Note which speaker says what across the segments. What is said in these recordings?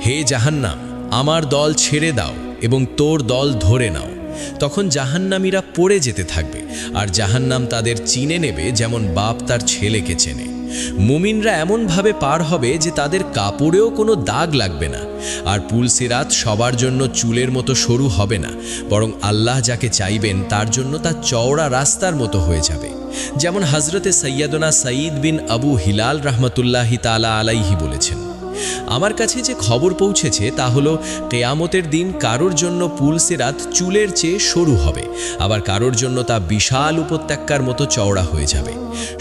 Speaker 1: হে জাহান্নাম, আমার দল ছেড়ে দাও এবং তোর দল ধরে নাও। তখন জাহান্নামীরা পড়ে যেতে থাকবে, আর জাহান্নাম তাদের চিনে নেবে যেমন বাপ তার ছেলেকে চেনে। মুমিনরা এমনভাবে পার হবে যে তাদের কাপড়েও কোনো দাগ লাগবে না, আর পুলসিরাত সবার জন্য চুলের মতো সরু হবে না, বরং আল্লাহ যাকে চাইবেন তার জন্য তা চওড়া রাস্তার মতো হয়ে যাবে। যেমন হজরতে সৈয়দনা সঈদ বিন আবু হিলাল রহমতুল্লাহি তাআলা আলাইহি বলেছেন, আমার কাছে যে খবর পৌঁছেছে তা হলো কেয়ামতের দিন কারোর জন্য পুলসিরাত চুলের চেয়ে সরু হবে, আবার কারোর জন্য তা বিশাল উপত্যকার মতো চওড়া হয়ে যাবে।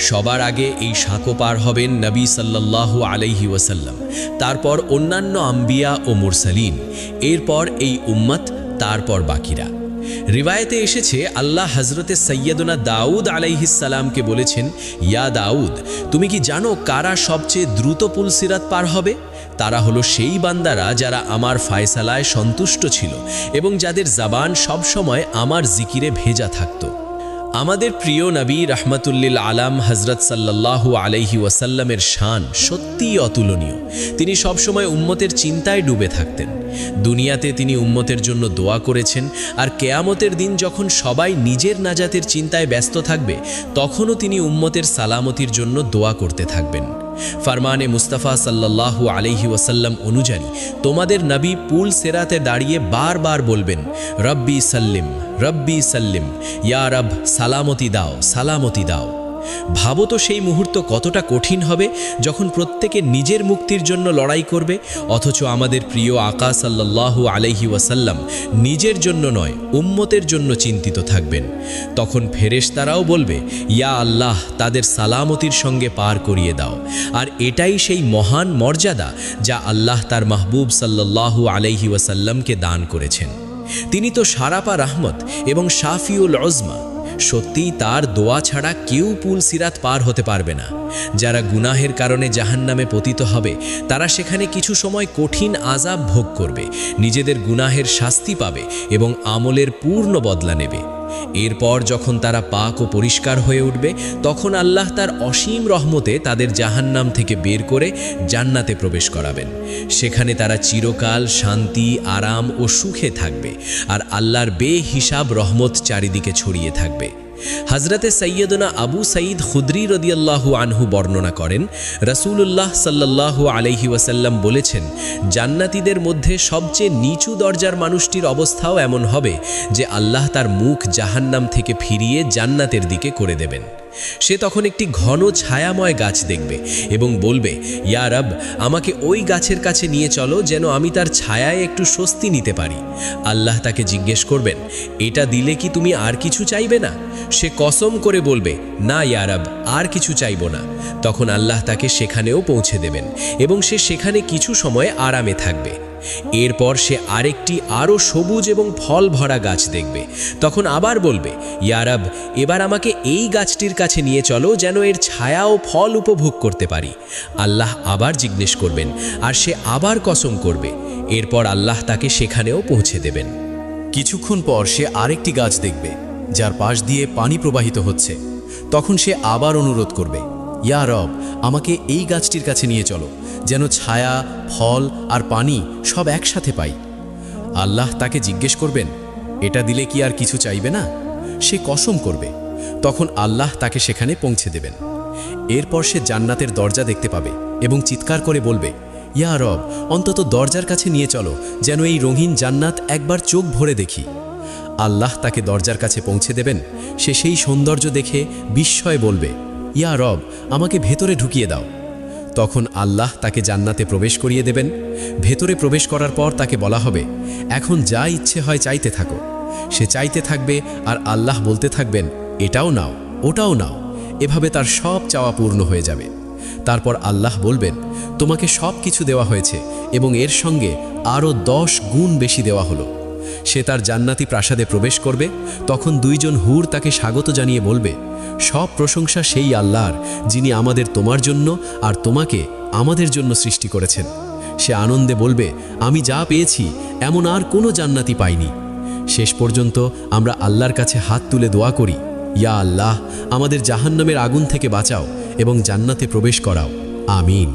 Speaker 1: সবার আগে এই সাঁকো পার হবেন নবী সাল্লাল্লাহু আলাইহি ওয়াসাল্লাম, তারপর অন্যান্য আম্বিয়া ও মুরসালিন, এরপর এই উম্মত, তারপর বাকিরা। রিওয়ায়েতে এসেছে আল্লাহ হজরতে সৈয়দনা দাউদ আলাইহিস সালামকে বলেছেন, ইয়া দাউদ, তুমি কি জানো কারা সবচেয়ে দ্রুত পুলসিরাত পার হবে? তারা হলো সেই বান্দারা যারা আমার ফায়সালায় সন্তুষ্ট ছিল এবং যাদের জবান সবসময় আমার জিকিরে ভেজা থাকত। আমাদের প্রিয় নবী রহমতুল্লিল আলাম হজরত সাল্লাল্লাহু আলাইহি ওয়াসাল্লামের শান সত্যিই অতুলনীয়। তিনি সবসময় উম্মতের চিন্তায় ডুবে থাকতেন। দুনিয়াতে তিনি উম্মতের জন্য দোয়া করেছেন, আর কেয়ামতের দিন যখন সবাই নিজের নাজাতের চিন্তায় ব্যস্ত থাকবে তখনও তিনি উম্মতের সালামতির জন্য দোয়া করতে থাকবেন। ফরমানে মুস্তাফা সাল্লাল্লাহু আলাইহি ওয়াসাল্লাম অনুযায়ী তোমাদের নবী পুল সেরাতে দাঁড়িয়ে বারবার বলবেন, রব্বি সাল্লিম, রব্বি সাল্লিম, ইয়া রব সালামতি দাও, সালামতি দাও। ভাবো তো সেই মুহূর্ত কতটা কঠিন হবে যখন প্রত্যেকে নিজের মুক্তির জন্য লড়াই করবে, অথচ আমাদের প্রিয় আকা সাল্লাল্লাহু আলাইহি ওয়াসাল্লাম নিজের জন্য নয় উম্মতের জন্য চিন্তিত থাকবেন। তখন ফেরেশতারাও বলবে, ইয়া আল্লাহ, তাদের সালামতির সঙ্গে পার করিয়ে দাও। আর এটাই সেই মহান মর্যাদা যা আল্লাহ তার মাহবুব সাল্লাল্লাহু আলাইহি ওয়াসাল্লামকে দান করেছেন। তিনি তো সারাপা রহমত এবং শাফিউল উজমা। সত্যিই তার দোয়া ছাড়া কেউ পুল সিরাত পার হতে পারবে না। যারা গুনাহের কারণে জাহান্নামে পতিত হবে তারা সেখানে কিছু সময় কঠিন আযাব ভোগ করবে, নিজেদের গুনাহের শাস্তি পাবে এবং আমলের পূর্ণ বদলা নেবে। এরপর যখন তারা পাক ও পরিষ্কার হয়ে উঠবে তখন আল্লাহ তার অসীম রহমতে তাদের জাহান্নাম থেকে বের করে জান্নাতে প্রবেশ করাবেন। সেখানে তারা চিরকাল শান্তি, আরাম ও সুখে থাকবে, আর আল্লাহর বেহিসাব রহমত চারিদিকে ছড়িয়ে থাকবে। হজরতে সৈয়দনা আবু সঈদ খুদরি রাদিয়াল্লাহু আনহু বর্ণনা করেন, রাসূলুল্লাহ সাল্লাল্লাহু আলাইহি ওয়াসাল্লাম বলেছেন, জান্নাতীদের মধ্যে সবচেয়ে নিচু দরজার মানুষটির অবস্থাও এমন হবে যে আল্লাহ তার মুখ জাহান্নাম থেকে ফিরিয়ে জান্নাতের দিকে করে দেবেন। সে তখন একটি ঘন ছায়াময় গাছ দেখবে এবং বলবে, ইয়া রব, আমাকে ওই গাছের কাছে নিয়ে চলো যেন আমি তার ছায়ায় একটু স্বস্তি নিতে পারি। আল্লাহ তাকে জিজ্ঞেস করবেন, এটা দিলে কি তুমি আর কিছু চাইবে না? সে কসম করে বলবে, না ইয়া রব, আর কিছু চাইব না। তখন আল্লাহ তাকে সেখানেও পৌঁছে দেবেন এবং সে সেখানে কিছু সময় আরামে থাকবে। এরপর সে আরেকটি আরও সবুজ এবং ফল ভরা গাছ দেখবে। তখন আবার বলবে, ইয়া রব, এবার আমাকে এই গাছটির কাছে নিয়ে চলো যেন এর ছায়া ও ফল উপভোগ করতে পারি। আল্লাহ আবার জিজ্ঞেস করবেন, আর সে আবার কসম করবে। এরপর আল্লাহ তাকে সেখানেও পৌঁছে দেবেন।
Speaker 2: কিছুক্ষণ পর সে আরেকটি গাছ দেখবে যার পাশ দিয়ে পানি প্রবাহিত হচ্ছে। তখন সে আবার অনুরোধ করবে, ইয়া রব, আমাকে এই গাছটির কাছে নিয়ে চলো যেন ছায়া, ফল আর পানি সব একসাথে পাই। আল্লাহ তাকে জিজ্ঞেস করবেন, এটা দিলে কি আর কিছু চাইবে না? সে কসম করবে। তখন আল্লাহ তাকে সেখানে পৌঁছে দেবেন। এরপর সে জান্নাতের দরজা দেখতে পাবে এবং চিৎকার করে বলবে, ইয়া রব, অন্তত দরজার কাছে নিয়ে চলো যেন এই রঙিন জান্নাত একবার চোখ ভরে দেখি। আল্লাহ তাকে দরজার কাছে পৌঁছে দেবেন। সে সেই সৌন্দর্য দেখে বিস্ময়ে বলবে, ইয়া রব, আমাকে ভেতরে ঢুকিয়ে দাও। তখন আল্লাহ তাকে জান্নাতে প্রবেশ করিয়ে দেবেন। ভেতরে প্রবেশ করার পর তাকে বলা হবে, এখন যা ইচ্ছে হয় চাইতে থাকো। সে চাইতে থাকবে আর আল্লাহ বলতে থাকবেন, এটাও নাও, ওটাও নাও। এভাবে তার সব চাওয়া পূর্ণ হয়ে যাবে। তারপর আল্লাহ বলবেন, তোমাকে সব কিছু দেওয়া হয়েছে এবং এর সঙ্গে আরও 10 গুণ বেশি দেওয়া হলো। সে তার জান্নাতি প্রাসাদে প্রবেশ করবে। তখন দুইজন হুর তাকে স্বাগত জানিয়ে বলবে, সব প্রশংসা সেই আল্লাহর যিনি আমাদের তোমার জন্য আর তোমাকে আমাদের জন্য সৃষ্টি করেছেন। সে আনন্দে বলবে, আমি যা পেয়েছি এমন আর কোনো জান্নাতি পাইনি। শেষ পর্যন্ত আমরা আল্লাহর কাছে হাত তুলে দোয়া করি, ইয়া আল্লাহ, আমাদের জাহান্নামের আগুন থেকে বাঁচাও এবং জান্নাতে প্রবেশ করাও। আমিন।